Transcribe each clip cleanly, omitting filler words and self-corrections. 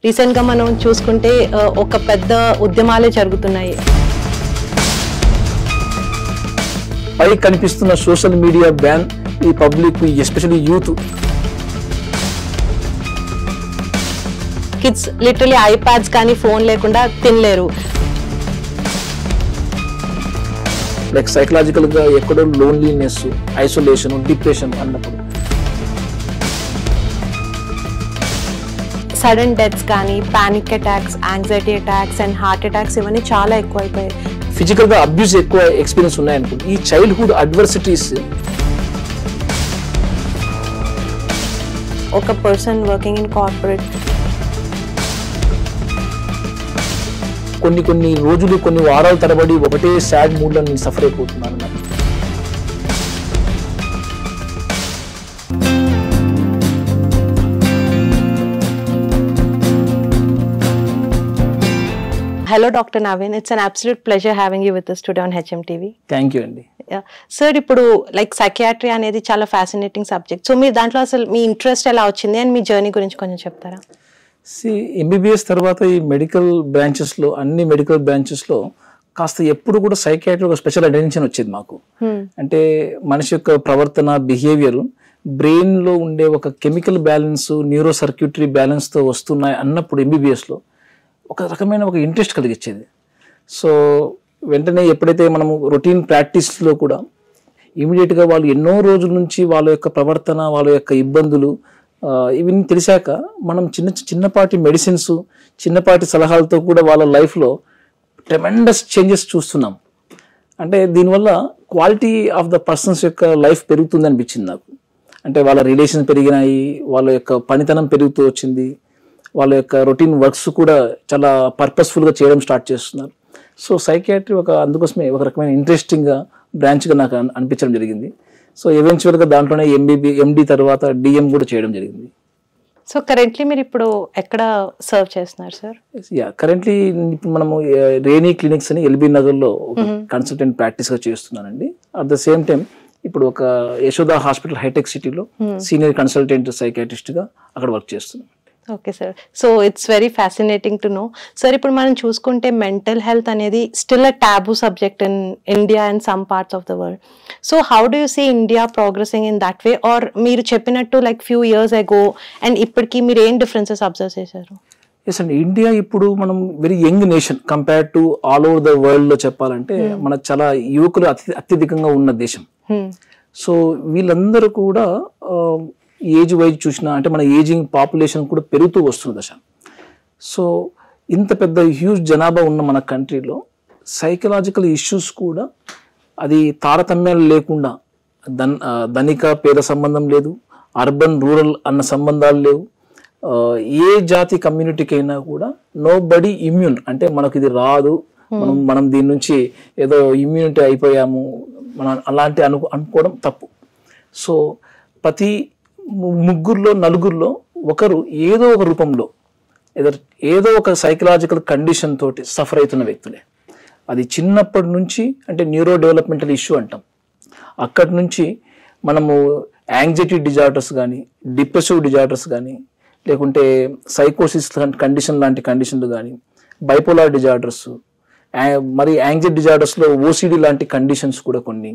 Recent గా మనం చూసుకుంటే ఒక పెద్ద ఉద్యమాలే జరుగుతున్నాయి. పై కనిపిస్తున్న సోషల్ మీడియా బ్యాన్ ఈ public especially youth kids literally iPads కానీ ఫోన్ లేకుండా తినలేరు. లైక్ సైకలాజికల్ గా ఎక్కడో లోన్లీనెస్, ఐసోలేషన్, డిప్రెషన్ అన్నప్పుడు సడన్ డెత్స్ కానీ, panic attacks, anxiety attacks and heart attacks ఇవన్నీ చాలా ఎక్కువైపోయాయి. ఫిజికల్ గా అబ్యూస్ ఎక్కువ ఎక్స్పీరియన్స్ ఉన్నాయనుకోండి. ఈ చైల్డ్హుడ్ అడ్వర్సిటీస్ ఒక పర్సన్ వర్కింగ్ ఇన్ కార్పొరేట్ కొన్ని రోజులు, కొన్ని వారాల తరబడి ఒకటే సాడ్ మూడ్ లో నేను సఫర్ అయిపోతున్నాను. Hello, Dr. Naveen. It's an absolute pleasure having you with us today on HMTV. Thank you అండి. సార్, ఇప్పుడు లైక్ సైకియాట్రీ అనేది చాలా ఫ్యాసినేటింగ్ సబ్జెక్ట్. సో మీరు దాంట్లో అసలు మీ ఇంట్రెస్ట్ ఎలా వచ్చింది అండ్ మీ జర్నీ గురించి కొంచెం చెప్తారా? ఎంబీబీఎస్ తర్వాత ఈ మెడికల్ బ్రాంచెస్లో, అన్ని మెడికల్ బ్రాంచెస్లో కాస్త ఎప్పుడు కూడా సైకియాట్రీ ఒక స్పెషల్ అటెన్షన్ వచ్చేది మాకు. అంటే మనిషి యొక్క ప్రవర్తన, బిహేవియర్, బ్రెయిన్లో ఉండే ఒక కెమికల్ బ్యాలెన్స్, న్యూరో సర్క్యూటరీ బ్యాలెన్స్తో వస్తున్నాయి అన్నప్పుడు ఎంబీబీఎస్లో ఒక రకమైన ఒక ఇంట్రెస్ట్ కలిగించేది. సో వెంటనే ఎప్పుడైతే మనము రొటీన్ ప్రాక్టీస్లో కూడా ఇమీడియట్గా వాళ్ళు ఎన్నో రోజుల నుంచి వాళ్ళ యొక్క ప్రవర్తన, వాళ్ళ యొక్క ఇబ్బందులు ఇవన్నీ తెలిసాక మనం చిన్నపాటి మెడిసిన్స్, చిన్నపాటి సలహాలతో కూడా వాళ్ళ లైఫ్లో ట్రెమెండస్ చేంజెస్ చూస్తున్నాం. అంటే దీనివల్ల క్వాలిటీ ఆఫ్ ద పర్సన్స్ యొక్క లైఫ్ పెరుగుతుంది అనిపించింది నాకు. అంటే వాళ్ళ రిలేషన్స్ పెరిగినాయి, వాళ్ళ యొక్క పనితనం పెరుగుతూ వచ్చింది, వాళ్ళ యొక్క రొటీన్ వర్క్స్ కూడా చాలా పర్పస్ఫుల్గా చేయడం స్టార్ట్ చేస్తున్నారు. సో సైకియాట్రీ అందుకోసమే ఒక రకమైన ఇంట్రెస్టింగ్గా బ్రాంచ్గా నాకు అనిపించడం జరిగింది. సో ఎవెన్చువల్గా దాంట్లోనే ఎండి తర్వాత డిఎం కూడా చేయడం జరిగింది. సో కరెంట్లీ మీరు ఇప్పుడు ఎక్కడ సర్వ్ చేస్తున్నారు సార్? కరెంట్లీ ఇప్పుడు మనము రేనీ క్లినిక్స్ అని ఎల్బీ నగర్లో కన్సల్టెంట్ ప్రాక్టీస్గా చేస్తున్నానండి. అట్ ద సేమ్ టైం ఇప్పుడు ఒక యశోదా హాస్పిటల్ హైటెక్ సిటీలో సీనియర్ కన్సల్టెంట్ సైకియాట్రిస్ట్గా అక్కడ వర్క్ చేస్తున్నాను. Okay sir. So it's very fascinating to know. Sir, ఇప్పుడు మనం చూసుకుంటే మెంటల్ హెల్త్ అనేది still a taboo subject in India and some parts of the world. So how do you see India progressing in that way? Are మీరు చెప్పినట్టు like few years ago and ఇప్పటికి మీరు ఏం differences observe చేశారు? Yes అండి, India ఇప్పుడు మనం very young nation compare to all over the world లో చెప్పాలంటే మన చాలా యువకులు అత్యధికంగా ఉన్న దేశం. సో వీళ్ళందరూ కూడా ఏజ్ వైజ్ చూసినా అంటే మన ఏజింగ్ పాపులేషన్ కూడా పెరుగుతూ వస్తున్న దశ. సో ఇంత పెద్ద హ్యూజ్ జనాభా ఉన్న మన కంట్రీలో సైకలాజికల్ ఇష్యూస్ కూడా అది తారతమ్యాలు లేకుండా ధనిక పేద సంబంధం లేదు, అర్బన్ రూరల్ అన్న సంబంధాలు లేవు. ఏ జాతి కమ్యూనిటీకి అయినా కూడా నో బడీ ఇమ్యూన్, అంటే మనకు ఇది రాదు, మనం దీని నుంచి ఏదో ఇమ్యూనిటీ అయిపోయాము మనం అలాంటి అనుకోవడం తప్పు. సో ప్రతి ముగ్గురులో నలుగురిలో ఒకరు ఏదో ఒక రూపంలో ఏదో ఒక సైకలాజికల్ కండిషన్ తోటి సఫర్ అవుతున్న వ్యక్తులే. అది చిన్నప్పటి నుంచి అంటే న్యూరో డెవలప్మెంటల్ ఇష్యూ అంటాం, అక్కడి నుంచి మనము యాంగ్జైటీ డిజార్డర్స్ కానీ, డిప్రెసివ్ డిజార్డర్స్ కానీ, లేకుంటే సైకోసిస్ కండిషన్ లాంటి కండిషన్లు కానీ, బైపోలార్ డిజార్డర్స్, మరి యాంగ్జైటీ డిజార్డర్స్లో ఓసిడి లాంటి కండిషన్స్ కూడా కొన్ని,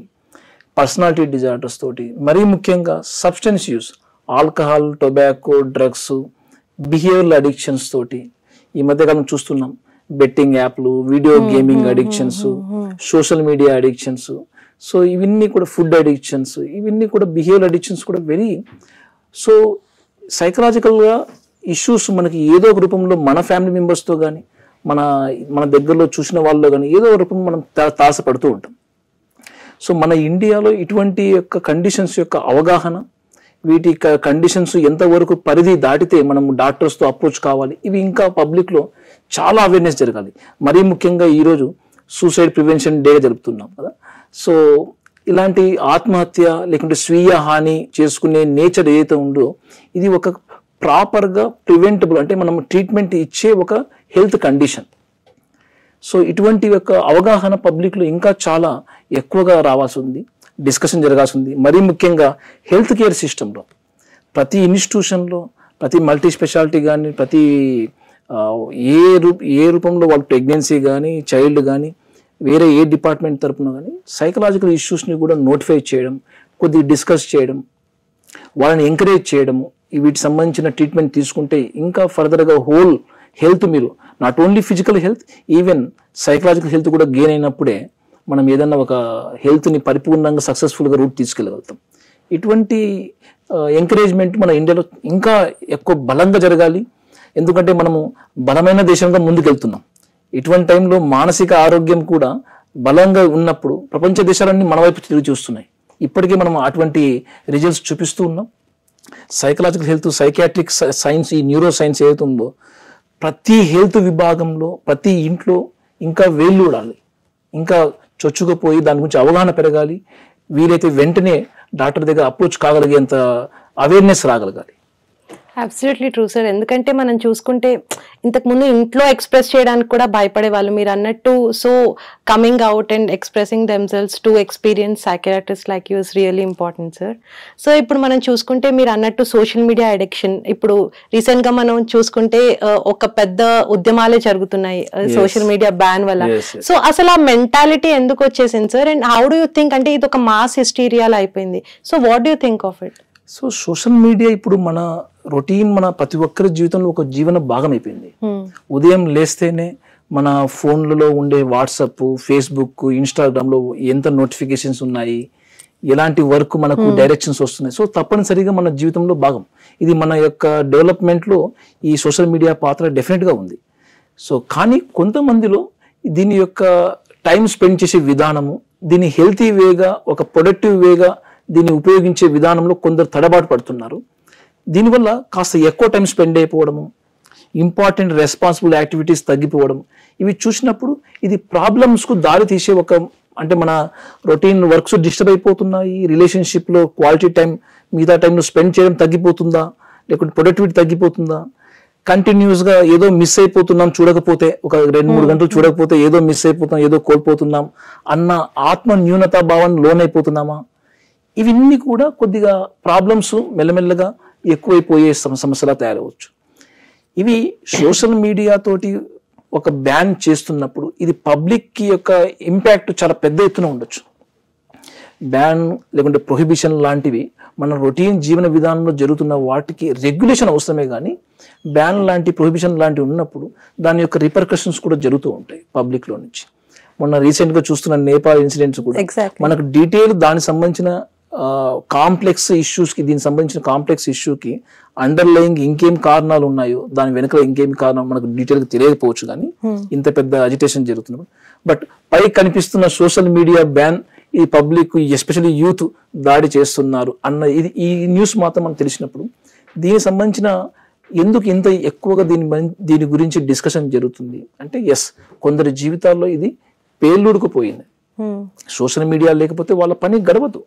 పర్సనాలిటీ డిజార్డర్స్ తోటి, మరీ ముఖ్యంగా substance use, alcohol, tobacco, drugs, behavioural addictions తోటి ఈ మధ్యకాలం చూస్తున్నాం. బెట్టింగ్ యాప్లు, video gaming addictions, social media addictions. So ఇవన్నీ కూడా ఫుడ్ అడిక్షన్స్, ఇవన్నీ కూడా బిహేవియరల్ అడిక్షన్స్ కూడా వెరీ. సో సైకలాజికల్గా ఇష్యూస్ మనకి ఏదో ఒక రూపంలో మన ఫ్యామిలీ మెంబర్స్తో కానీ, మన దగ్గరలో చూసిన వాళ్ళలో కానీ ఏదో ఒక రూపంలో మనం తారసపడుతూ ఉంటాం. సో మన ఇండియాలో ఇటువంటి యొక్క కండిషన్స్ యొక్క అవగాహన, వీటి కండిషన్స్ ఎంతవరకు పరిధి దాటితే మనం డాక్టర్స్తో అప్రోచ్ కావాలి, ఇవి ఇంకా పబ్లిక్లో చాలా అవేర్నెస్ జరగాలి. మరీ ముఖ్యంగా ఈరోజు సూసైడ్ ప్రివెన్షన్ డే జరుపుతున్నాం కదా. సో ఇలాంటి ఆత్మహత్య లేకుంటే స్వీయ హాని చేసుకునే నేచర్ ఏదైతే ఉందో ఇది ఒక ప్రాపర్గా ప్రివెంటబుల్, అంటే మనం ట్రీట్మెంట్ ఇచ్చే ఒక హెల్త్ కండిషన్. సో ఇటువంటి యొక్క అవగాహన పబ్లిక్లో ఇంకా చాలా ఎక్కువగా రావాల్సి ఉంది, డిస్కషన్ జరగాల్సి ఉంది. మరీ ముఖ్యంగా హెల్త్ కేర్ సిస్టంలో ప్రతి ఇన్స్టిట్యూషన్లో, ప్రతి మల్టీ స్పెషాలిటీ కానీ, ప్రతి ఏ రూపంలో వాళ్ళు ప్రెగ్నెన్సీ కానీ చైల్డ్ కానీ వేరే ఏ డిపార్ట్మెంట్ తరపున కానీ సైకలాజికల్ ఇష్యూస్ని కూడా నోటిఫై చేయడం, కొద్దిగా డిస్కస్ చేయడం, వాళ్ళని ఎంకరేజ్ చేయడము, వీటికి సంబంధించిన ట్రీట్మెంట్ తీసుకుంటే ఇంకా ఫర్దర్గా హోల్ హెల్త్, మీరు not only physical health, even psychological health కూడా గెయిన్ అయినప్పుడే మనం ఏదన్నా ఒక హెల్త్ని పరిపూర్ణంగా సక్సెస్ఫుల్గా రూట్ తీసుకెళ్ళగలుగుతాం. ఇటువంటి ఎంకరేజ్మెంట్ మన ఇండియాలో ఇంకా ఎక్కువ బలంగా జరగాలి. ఎందుకంటే మనము బలమైన దేశంగా ముందుకెళ్తున్నాం. ఇటువంటి టైంలో మానసిక ఆరోగ్యం కూడా బలంగా ఉన్నప్పుడు ప్రపంచ దేశాలన్నీ మన వైపు తిరిగి చూస్తున్నాయి. ఇప్పటికే మనం అటువంటి రిజల్ట్స్ చూపిస్తూ ఉన్నాం. సైకలాజికల్ హెల్త్, సైకియాట్రిక్ సైన్స్, ఈ న్యూరో సైన్స్ ఏదైతే ఉందో ప్రతి హెల్త్ విభాగంలో ప్రతి ఇంట్లో ఇంకా వేళ్ళు ఊడాలి, ఇంకా చొచ్చుకుపోయి దాని గురించి అవగాహన పెరగాలి. వీలైతే వెంటనే డాక్టర్ దగ్గర అప్రోచ్ కాగలిగేంత అవేర్నెస్ రాగలగాలి. Absolutely true sir. ఎందుకంటే మనం చూసుకుంటే ఇంతకు ముందు ఇంట్లో ఎక్స్ప్రెస్ చేయడానికి కూడా భయపడే వాళ్ళు, మీరు అన్నట్టు. So coming out and expressing themselves to experience psychiatrist like you is really important sir. So ఇప్పుడు మనం చూసుకుంటే మీరు అన్నట్టు సోషల్ మీడియా అడిక్షన్, ఇప్పుడు రీసెంట్ గా మనం చూసుకుంటే ఒక పెద్ద ఉద్యమాలే జరుగుతున్నాయి సోషల్ మీడియా బ్యాన్ వల్ల. సో అసలు ఆ మెంటాలిటీ ఎందుకు వచ్చేసింది sir? And how do you think, అంటే ఇది ఒక మాస్ హిస్టీరియాలో అయిపోయింది. So what do you think of it? So social media ఇప్పుడు మన రొటీన్, మన ప్రతి ఒక్కరి జీవితంలో ఒక జీవన భాగం అయిపోయింది. ఉదయం లేస్తేనే మన ఫోన్లలో ఉండే వాట్సాప్, ఫేస్బుక్, ఇన్స్టాగ్రామ్లో ఎంత నోటిఫికేషన్స్ ఉన్నాయి, ఎలాంటి వర్క్ మనకు డైరెక్షన్స్ వస్తున్నాయి. సో తప్పనిసరిగా మన జీవితంలో భాగం. ఇది మన యొక్క డెవలప్మెంట్లో ఈ సోషల్ మీడియా పాత్ర డెఫినెట్గా ఉంది. సో కానీ కొంతమందిలో దీని యొక్క టైం స్పెండ్ చేసే విధానము, దీన్ని హెల్తీ వేగా, ఒక ప్రొడక్టివ్ వేగా దీన్ని ఉపయోగించే విధానంలో కొందరు తడబాటు పడుతున్నారు. దీనివల్ల కాస్త ఎక్కువ టైం స్పెండ్ అయిపోవడము, ఇంపార్టెంట్ రెస్పాన్సిబుల్ యాక్టివిటీస్ తగ్గిపోవడం, ఇవి చూసినప్పుడు ఇది ప్రాబ్లమ్స్కు దారి తీసే ఒక, అంటే మన రొటీన్ వర్క్స్ డిస్టర్బ్ అయిపోతున్నాయి, రిలేషన్షిప్లో క్వాలిటీ టైం, మిగతా టైంలో స్పెండ్ చేయడం తగ్గిపోతుందా, లేకుంటే ప్రొడక్టివిటీ తగ్గిపోతుందా, కంటిన్యూస్గా ఏదో మిస్ అయిపోతున్నాం చూడకపోతే, ఒక 2-3 గంటలు చూడకపోతే ఏదో మిస్ అయిపోతున్నాం, ఏదో కోల్పోతున్నాం అన్న ఆత్మ న్యూనతా భావాన్ని లోనైపోతున్నామా, ఇవన్నీ కూడా కొద్దిగా ప్రాబ్లమ్స్ మెల్లమెల్లగా ఎక్కువైపోయే సమస్యలా తయారవచ్చు. ఇవి సోషల్ మీడియా తోటి ఒక బ్యాన్ చేస్తున్నప్పుడు ఇది పబ్లిక్ యొక్క ఇంపాక్ట్ చాలా పెద్ద ఎత్తున ఉండొచ్చు. బ్యాన్ లేకుంటే ప్రొహిబిషన్ లాంటివి మన రొటీన్ జీవన విధానంలో జరుగుతున్న వాటికి రెగ్యులేషన్ అవసరమే, కానీ బ్యాన్ లాంటి, ప్రొహిబిషన్ లాంటివి ఉన్నప్పుడు దాని యొక్క రిపర్కషన్స్ కూడా జరుగుతూ ఉంటాయి పబ్లిక్లో నుంచి. మొన్న రీసెంట్గా చూస్తున్న నేపాల్ ఇన్సిడెంట్స్ కూడా మనకు డీటెయిల్ దానికి సంబంధించిన కాంప్లెక్స్ ఇష్యూస్కి, దీనికి సంబంధించిన కాంప్లెక్స్ ఇష్యూకి అండర్లయింగ్ ఇంకేం కారణాలు ఉన్నాయో, దాని వెనక ఇంకేం కారణం మనకు డీటెయిల్గా తెలియకపోవచ్చు, కానీ ఇంత పెద్ద అజిటేషన్ జరుగుతున్నప్పుడు. బట్ పై కనిపిస్తున్న సోషల్ మీడియా బ్యాన్ ఈ పబ్లిక్, ఎస్పెషల్లీ యూత్ దాడి చేస్తున్నారు అన్న ఈ న్యూస్ మాత్రం మనకు తెలిసినప్పుడు దీనికి సంబంధించిన ఎందుకు ఇంత ఎక్కువగా దీని గురించి డిస్కషన్ జరుగుతుంది అంటే, ఎస్, కొందరి జీవితాల్లో ఇది పేలుడుకుపోయింది. సోషల్ మీడియా లేకపోతే వాళ్ళ పని గడవదు,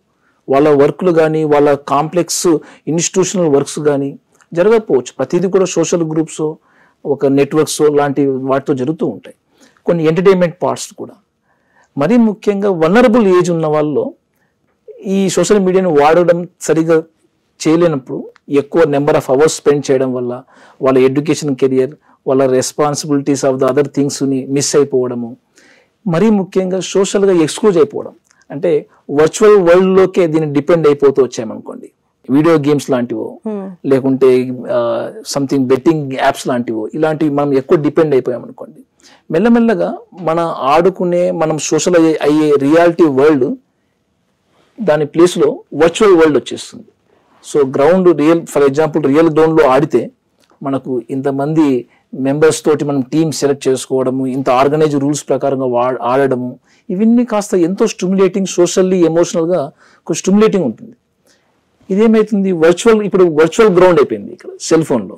వాళ్ళ వర్క్లు కానీ, వాళ్ళ కాంప్లెక్స్ ఇన్స్టిట్యూషనల్ వర్క్స్ కానీ జరగకపోవచ్చు. ప్రతిదీ కూడా సోషల్ గ్రూప్స్, ఒక నెట్వర్క్స్ లాంటి వాటితో జరుగుతూ ఉంటాయి. కొన్ని ఎంటర్టైన్మెంట్ పార్ట్స్ కూడా. మరీ ముఖ్యంగా వల్నరబుల్ ఏజ్ ఉన్న వాళ్ళు ఈ సోషల్ మీడియాను వాడడం సరిగా చేయలేనప్పుడు ఎక్కువ నెంబర్ ఆఫ్ అవర్స్ స్పెండ్ చేయడం వల్ల వాళ్ళ ఎడ్యుకేషన్ కెరియర్, వాళ్ళ రెస్పాన్సిబిలిటీస్ ఆఫ్ ద అదర్ థింగ్స్ని మిస్ అయిపోవడము, మరీ ముఖ్యంగా సోషల్గా ఎక్స్క్లూజ్ అయిపోవడం. అంటే వర్చువల్ వరల్డ్ లోకే దీన్ని డిపెండ్ అయిపోతూ వచ్చామనుకోండి, వీడియో గేమ్స్ లాంటివో లేకుంటే సంథింగ్ బెట్టింగ్ యాప్స్ లాంటివో, ఇలాంటివి మనం ఎక్కువ డిపెండ్ అయిపోయామనుకోండి, మెల్లమెల్లగా మన ఆడుకునే, మనం సోషల్ అయ్యే రియాలిటీ వరల్డ్ దాని ప్లేస్లో వర్చువల్ వరల్డ్ వచ్చేస్తుంది. So ground for example real గ్రౌండ్లో ఆడితే మనకు ఇంతమంది మెంబర్స్ తోటి మనం టీమ్ సెలెక్ట్ చేసుకోవడము, ఇంత ఆర్గనైజ్ రూల్స్ ప్రకారంగా ఆడడము, ఇవన్నీ కాస్త ఎంతో స్టిమ్యులేటింగ్, సోషల్లీ ఎమోషనల్గా కొంచెం స్టిమ్యులేటింగ్ ఉంటుంది. ఇదేమైతుంది, ఇప్పుడు వర్చువల్ గ్రౌండ్ అయిపోయింది ఇక్కడ సెల్ ఫోన్లో.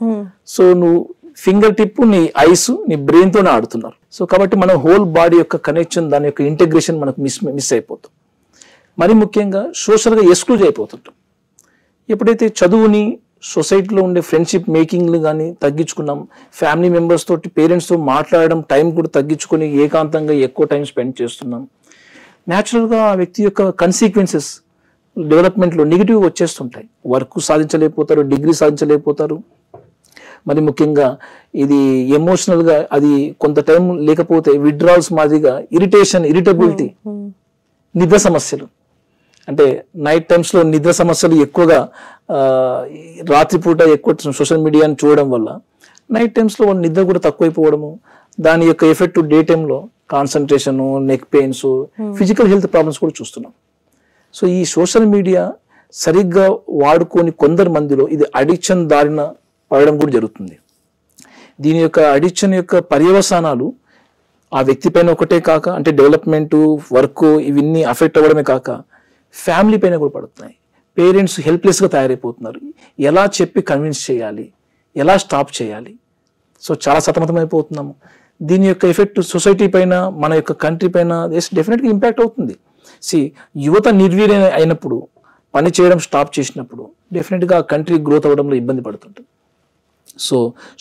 సో నువ్వు ఫింగర్ టిప్, నీ ఐస్, నీ బ్రెయిన్ తోనే ఆడుతున్నారు. సో కాబట్టి మన హోల్ బాడీ యొక్క కనెక్షన్, దాని యొక్క ఇంటగ్రేషన్ మనకు మిస్ అయిపోతాం. మరి ముఖ్యంగా సోషల్గా ఎక్స్క్లూజ్ అయిపోతుంటాం. ఎప్పుడైతే చదువుని, సొసైటీలో ఉండే ఫ్రెండ్షిప్ మేకింగ్లు కానీ తగ్గించుకున్నాం, ఫ్యామిలీ మెంబర్స్ తోటి, పేరెంట్స్తో మాట్లాడడం టైం కూడా తగ్గించుకొని ఏకాంతంగా ఎక్కువ టైం స్పెండ్ చేస్తున్నాం, న్యాచురల్గా ఆ వ్యక్తి యొక్క కన్సిక్వెన్సెస్ డెవలప్మెంట్లో నెగిటివ్ వచ్చేస్తుంటాయి. వర్క్ సాధించలేకపోతారు, డిగ్రీ సాధించలేకపోతారు, మరి ముఖ్యంగా ఇది ఎమోషనల్గా అది కొంత టైం లేకపోతే విత్డ్రాల్స్ మాదిరిగా ఇరిటబిలిటీ, నిద్ర సమస్యలు, అంటే నైట్ టైమ్స్లో నిద్ర సమస్యలు ఎక్కువగా, రాత్రిపూట ఎక్కువ సోషల్ మీడియాని చూడడం వల్ల నైట్ టైమ్స్లో వాళ్ళ నిద్ర కూడా తక్కువైపోవడము, దాని యొక్క ఎఫెక్ట్ డే టైంలో concentration, neck pains, physical health problems కూడా చూస్తున్నాం. సో ఈ సోషల్ మీడియా సరిగ్గా వాడుకొని కొందరు మందిలో ఇది అడిక్షన్ దారిన పడడం కూడా జరుగుతుంది. దీని యొక్క అడిక్షన్ యొక్క పర్యవసానాలు ఆ వ్యక్తి పైన ఒకటే కాక, అంటే డెవలప్మెంట్, వర్క్ ఇవన్నీ అఫెక్ట్ అవ్వడమే కాక ఫ్యామిలీ పైన కూడా పడుతున్నాయి. పేరెంట్స్ హెల్ప్లెస్గా తయారైపోతున్నారు. ఎలా చెప్పి కన్విన్స్ చేయాలి, ఎలా స్టాప్ చేయాలి, సో చాలా సతమతమైపోతున్నాము. దీని యొక్క ఎఫెక్ట్ సొసైటీ పైన, మన యొక్క కంట్రీ పైన డెఫినెట్గా ఇంపాక్ట్ అవుతుంది. యువత నిర్వీర్యం అయినప్పుడు, పని చేయడం స్టాప్ చేసినప్పుడు డెఫినెట్గా ఆ కంట్రీ గ్రోత్ అవ్వడంలో ఇబ్బంది పడుతుంటుంది. సో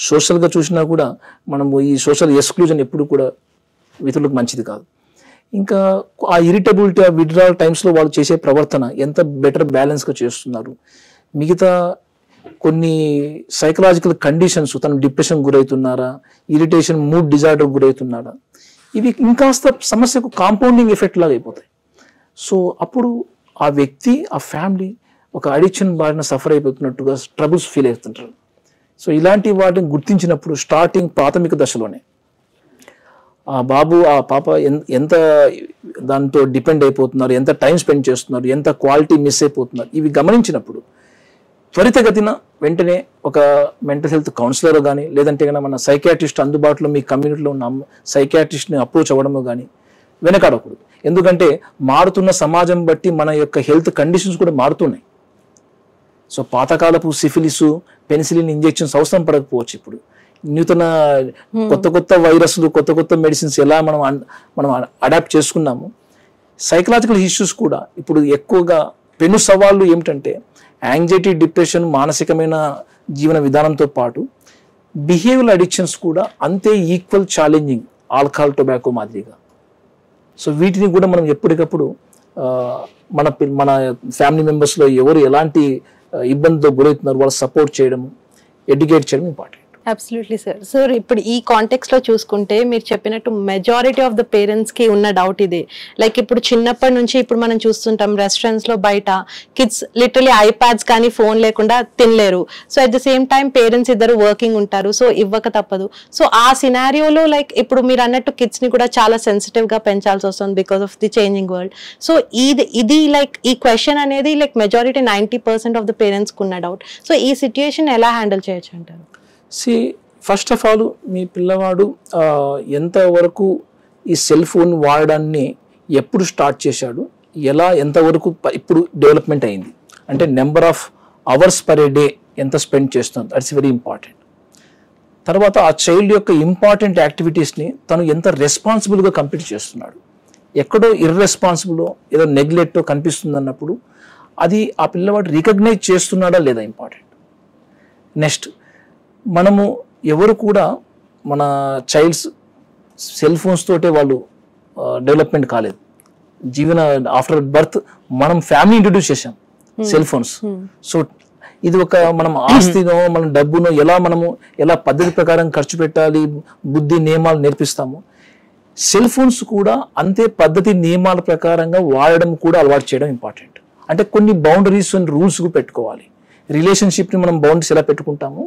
సోషల్గా చూసినా కూడా మనము ఈ సోషల్ ఎక్స్క్లూజన్ ఎప్పుడు కూడా ఇతరులకు మంచిది కాదు. ఇంకా ఆ ఇరిటబిలిటీ, ఆ విత్డ్రాల్ టైమ్స్లో వాళ్ళు చేసే ప్రవర్తన ఎంత బెటర్ బ్యాలెన్స్గా చేస్తున్నారు. మిగతా కొన్ని సైకలాజికల్ కండిషన్స్, తను డిప్రెషన్ గురవుతున్నారా, ఇరిటేషన్, మూడ్ డిజార్డర్ గురవుతున్నారా, ఇవి ఇంకాస్త సమస్యకు కాంపౌండింగ్ ఎఫెక్ట్ లాగా అయిపోతాయి. సో అప్పుడు ఆ వ్యక్తి, ఆ ఫ్యామిలీ ఒక అడిక్షన్ బారిన సఫర్ అయిపోతున్నట్టుగా ట్రబుల్స్ ఫీల్ అవుతుంటారు. సో ఇలాంటి వాటిని గుర్తించినప్పుడు స్టార్టింగ్ ప్రాథమిక దశలోనే ఆ బాబు, ఆ పాప ఎంత దాంతో డిపెండ్ అయిపోతున్నారు, ఎంత టైం స్పెండ్ చేస్తున్నారు, ఎంత క్వాలిటీ మిస్ అయిపోతున్నారు, ఇవి గమనించినప్పుడు త్వరితగతిన వెంటనే ఒక మెంటల్ హెల్త్ కౌన్సిలర్ కానీ, లేదంటే కనుక మన సైకియాట్రిస్ట్ అందుబాటులో మీ కమ్యూనిటీలో ఉన్న సైకియాట్రిస్ట్ని అప్రోచ్ అవ్వడము కానీ వెనకాడకూడదు. ఎందుకంటే మారుతున్న సమాజం బట్టి మన యొక్క హెల్త్ కండిషన్స్ కూడా మారుతున్నాయి. సో పాతకాలపు సిఫిలిస్, పెన్సిలిన్ ఇంజెక్షన్స్ అవసరం పడకపోవచ్చు. ఇప్పుడు నూతన కొత్త వైరస్లు, కొత్త మెడిసిన్స్ ఎలా మనం అడాప్ట్ చేసుకున్నాము. సైకలాజికల్ ఇష్యూస్ కూడా ఇప్పుడు ఎక్కువగా పెను సవాళ్ళు ఏమిటంటే యాంగ్జైటీ, డిప్రెషన్, మానసికమైన జీవన విధానంతో పాటు బిహేవియరల్ అడిక్షన్స్ కూడా అంతే ఈక్వల్ ఛాలెంజింగ్, ఆల్కహాల్, టొబాకో మాదిరిగా. సో వీటిని కూడా మనం ఎప్పటికప్పుడు మన ఫ్యామిలీ మెంబర్స్లో ఎవరు ఎలాంటి ఇబ్బందితో గురవుతున్నారు వాళ్ళు సపోర్ట్ చేయడము, ఎడ్యుకేట్ చేయడం ఇంపార్టెంట్. Absolutely sir. సార్ ఇప్పుడు ఈ కాంటెక్స్ట్ లో చూసుకుంటే మీరు చెప్పినట్టు మెజారిటీ ఆఫ్ ద పేరెంట్స్ కి ఉన్న డౌట్ ఇదే. లైక్ ఇప్పుడు చిన్నప్పటి నుంచి ఇప్పుడు మనం చూస్తుంటాం రెస్టారెంట్స్ లో బయట కిడ్స్ లిటరలీ ఐప్యాడ్స్ కానీ ఫోన్ లేకుండా తినలేరు. So at the same time parents ఇద్దరు వర్కింగ్ ఉంటారు, సో ఇవ్వక తప్పదు. సో ఆ సినారియోలో లైక్ ఇప్పుడు మీరు అన్నట్టు కిడ్స్ ని కూడా చాలా సెన్సిటివ్ గా పెంచాల్సి వస్తుంది because of the changing world. So ఇది లైక్ ఈ క్వశ్చన్ అనేది like majority 90% of the parents కు ఉన్న డౌట్. సో ఈ సిచ్యుయేషన్ ఎలా హ్యాండిల్ చేయొచ్చు అంటారు? ఫస్ట్ ఆఫ్ ఆల్ మీ పిల్లవాడు ఎంతవరకు ఈ సెల్ ఫోన్ వాడడాన్ని ఎప్పుడు స్టార్ట్ చేశాడు, ఎంతవరకు ఇప్పుడు డెవలప్మెంట్ అయింది, అంటే number of hours per day ఎంత స్పెండ్ చేస్తుంది, దట్స్ వెరీ ఇంపార్టెంట్. తర్వాత ఆ చైల్డ్ యొక్క ఇంపార్టెంట్ యాక్టివిటీస్ని తను ఎంత రెస్పాన్సిబుల్గా కంప్లీట్ చేస్తున్నాడు. ఎక్కడో ఇర్రెస్పాన్సిబుల్, ఏదో నెగ్లెక్ట్ కనిపిస్తుంది అన్నప్పుడు అది ఆ పిల్లవాడు రికగ్నైజ్ చేస్తున్నాడా లేదా ఇంపార్టెంట్. నెక్స్ట్, మనము ఎవరు కూడా మన చైల్డ్స్ సెల్ ఫోన్స్ తోటే వాళ్ళు డెవలప్మెంట్ కాలేదు. ఆఫ్టర్ బర్త్ మనం ఫ్యామిలీ ఇంట్రడ్యూస్ చేసాం సెల్ ఫోన్స్. సో ఇది ఒక మనం ఆస్తినో మన డబ్బునో ఎలా పద్ధతి ప్రకారం ఖర్చు పెట్టాలి, బుద్ధి నియమాలు నేర్పిస్తాము, సెల్ ఫోన్స్ కూడా అంతే పద్ధతి నియమాల ప్రకారంగా వాడడం కూడా అలవాటు చేయడం ఇంపార్టెంట్. అంటే కొన్ని బౌండరీస్ అండ్ రూల్స్ పెట్టుకోవాలి. రిలేషన్షిప్ని మనం బౌండరీస్ ఎలా పెట్టుకుంటాము,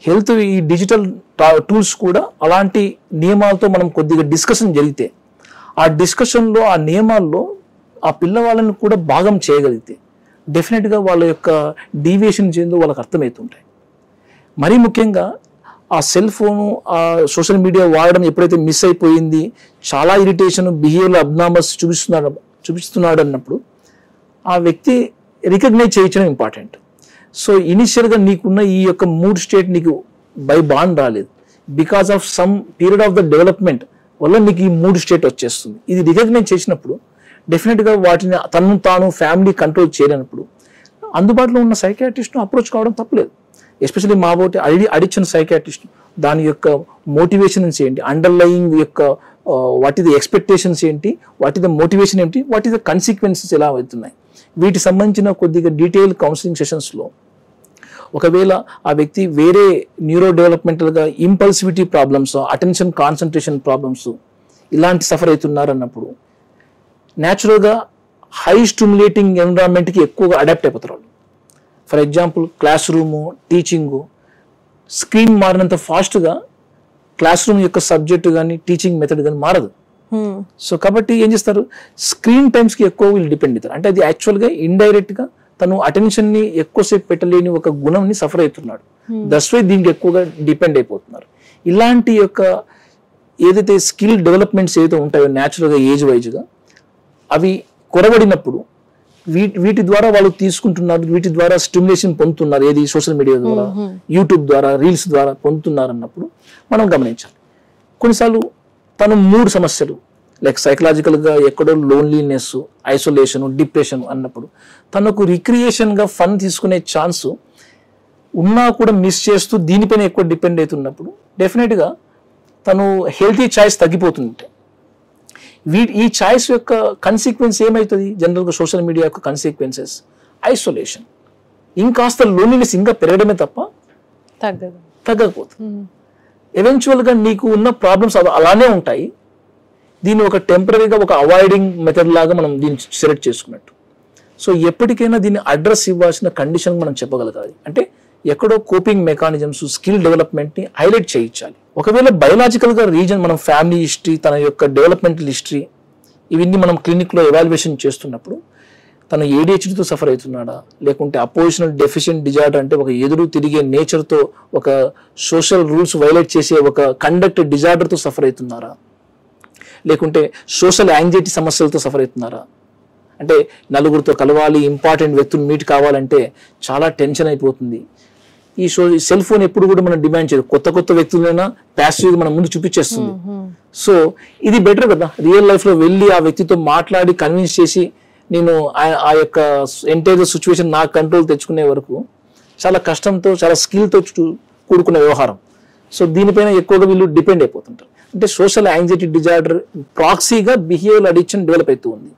హెల్త్ ఈ డిజిటల్ టూల్స్ కూడా అలాంటి నియమాలతో మనం కొద్దిగా డిస్కషన్ జరిగితే, ఆ డిస్కషన్లో ఆ నియమాల్లో ఆ పిల్లవాళ్ళని కూడా భాగం చేయగలిగితే డెఫినెట్గా వాళ్ళ యొక్క డీవియేషన్స్ ఏందో వాళ్ళకి అర్థమవుతుంటాయి. మరీ ముఖ్యంగా ఆ సెల్ ఫోను, ఆ సోషల్ మీడియా వాడడం ఎప్పుడైతే మిస్ అయిపోయింది, చాలా ఇరిటేషన్, బిహేవియర్ అబ్నార్మల్స్ చూపిస్తున్నాడు అన్నప్పుడు ఆ వ్యక్తి రికగ్నైజ్ చేయించడం ఇంపార్టెంట్. సో ఇనిషియల్గా నీకున్న ఈ యొక్క మూడ్ స్టేట్ నీకు బై బాండ్ రాలేదు, because of some period of the development వల్ల నీకు ఈ మూడ్ స్టేట్ వచ్చేస్తుంది. ఇది రికగ్నైజ్ చేసినప్పుడు డెఫినెట్గా వాటిని తాను ఫ్యామిలీ కంట్రోల్ చేయలేనప్పుడు అందుబాటులో ఉన్న సైకియాట్రిస్ట్ను అప్రోచ్ కావడం తప్పలేదు. ఎస్పెషల్లీ మా బోటి అడిక్షన్ సైకియాట్రిస్ట్, దాని యొక్క మోటివేషన్స్ ఏంటి, అండర్లయింగ్ యొక్క వాట్ ఈస్ ద ఎక్స్పెక్టేషన్స్ ఏంటి, వాట్ ఈస్ ద మోటివేషన్ ఏంటి, వాట్ ఈస్ ద కన్సిక్వెన్సెస్ ఎలా అవుతున్నాయి, వీటికి సంబంధించిన కొద్దిగా డీటెయిల్ కౌన్సిలింగ్ సెషన్స్లో ఒకవేళ ఆ వ్యక్తి వేరే న్యూరో డెవలప్మెంటల్గా impulsivity problems, attention concentration problems ఇలాంటి సఫర్ అవుతున్నారు అన్నప్పుడు న్యాచురల్గా హై స్టిమ్యులేటింగ్ ఎన్విరాన్మెంట్కి ఎక్కువగా అడాప్ట్ అయిపోతారు వాళ్ళు. For example classroom, teaching, screen మారినంత ఫాస్ట్గా క్లాస్ రూమ్ యొక్క సబ్జెక్టు కానీ టీచింగ్ మెథడ్ కానీ మారదు. సో కాబట్టి ఏం చేస్తారు, స్క్రీన్ టైమ్స్కి ఎక్కువ వీళ్ళు డిపెండ్ అవుతారు. అంటే అది యాక్చువల్గా ఇండైరెక్ట్గా తను అటెన్షన్ని ఎక్కువసేపు పెట్టలేని ఒక గుణంని సఫర్ అవుతున్నాడు. దట్స్ దీనికి ఎక్కువగా డిపెండ్ అయిపోతున్నారు. ఇలాంటి యొక్క ఏదైతే స్కిల్ డెవలప్మెంట్స్ ఏదైతే ఉంటాయో న్యాచురల్గా ఏజ్ వైజ్గా అవి కొరబడినప్పుడు వీటి ద్వారా వాళ్ళు తీసుకుంటున్నారు, వీటి ద్వారా స్టిమ్యులేషన్ పొందుతున్నారు. ఏది సోషల్ మీడియా ద్వారా, యూట్యూబ్ ద్వారా, రీల్స్ ద్వారా పొందుతున్నారు అన్నప్పుడు మనం గమనించాలి. కొన్నిసార్లు తను 3 సమస్యలు లైక్ సైకలాజికల్గా ఎక్కడో లోన్లీనెస్, ఐసోలేషన్, డిప్రెషన్ అన్నప్పుడు తనకు రిక్రియేషన్గా ఫన్ తీసుకునే ఛాన్స్ ఉన్నా కూడా మిస్ చేస్తూ దీనిపైన ఎక్కువ డిపెండ్ అవుతున్నప్పుడు డెఫినెట్గా తను హెల్తీ చాయిస్ తగ్గిపోతుంది. ఈ చాయిస్ యొక్క కన్సిక్వెన్స్ ఏమవుతుంది, జనరల్గా సోషల్ మీడియా యొక్క కన్సిక్వెన్సెస్ ఐసోలేషన్, ఇంకాస్త లోన్లీనెస్ ఇంకా పెరగడమే తప్ప తగ్గకపోతుంది. ఎవెన్చువల్గా నీకు ఉన్న ప్రాబ్లమ్స్ అలానే ఉంటాయి. దీన్ని ఒక టెంపరీగా ఒక అవాయిడింగ్ మెథడ్ లాగా మనం దీన్ని సెలెక్ట్ చేసుకున్నట్టు. సో ఎప్పటికైనా దీన్ని అడ్రస్ ఇవ్వాల్సిన కండిషన్ మనం చెప్పగలగాలి. అంటే ఎక్కడో కోపింగ్ మెకానిజమ్స్, స్కిల్ డెవలప్మెంట్ని హైలైట్ చేయించాలి. ఒకవేళ బయలాజికల్గా రీజన్ మనం ఫ్యామిలీ హిస్టరీ, తన యొక్క డెవలప్మెంటల్ హిస్టరీ ఇవన్నీ మనం క్లినిక్లో ఎవాల్యుయేషన్ చేస్తున్నప్పుడు తను ADHDతో సఫర్ అవుతున్నాడా, లేకుంటే అపోజిషనల్ డెఫిషియెంట్ డిజార్డర్ అంటే ఒక ఎదురు తిరిగే నేచర్తో, ఒక సోషల్ రూల్స్ వైలేట్ చేసే ఒక కండక్ట్ డిజార్డర్తో సఫర్ అవుతున్నారా, లేకుంటే సోషల్ యాంగ్జైటీ సమస్యలతో సఫర్ అవుతున్నారా. అంటే నలుగురితో కలవాలి, ఇంపార్టెంట్ వ్యక్తులు మీట్ కావాలంటే చాలా టెన్షన్ అయిపోతుంది. ఈ సెల్ ఫోన్ ఎప్పుడు కూడా మనం డిమాండ్ చేయదు, కొత్త వ్యక్తులైనా ప్యాసివ్గా మన ముందు చూపించేస్తుంది. సో ఇది బెటర్ కదా, రియల్ లైఫ్లో వెళ్ళి ఆ వ్యక్తితో మాట్లాడి కన్విన్స్ చేసి నేను ఆ యొక్క ఎంటైర్ సిచ్యువేషన్ నా కంట్రోల్ తెచ్చుకునే వరకు చాలా కష్టంతో, చాలా స్కిల్తో కూడుకున్న వ్యవహారం. సో దీనిపైన ఎక్కువగా వీళ్ళు డిపెండ్ అయిపోతుంటారు. అంటే సోషల్ యాంగ్జైటీ డిజార్డర్ ప్రాక్సీగా బిహేవియరల్ అడిక్షన్ డెవలప్ అవుతూ ఉంది.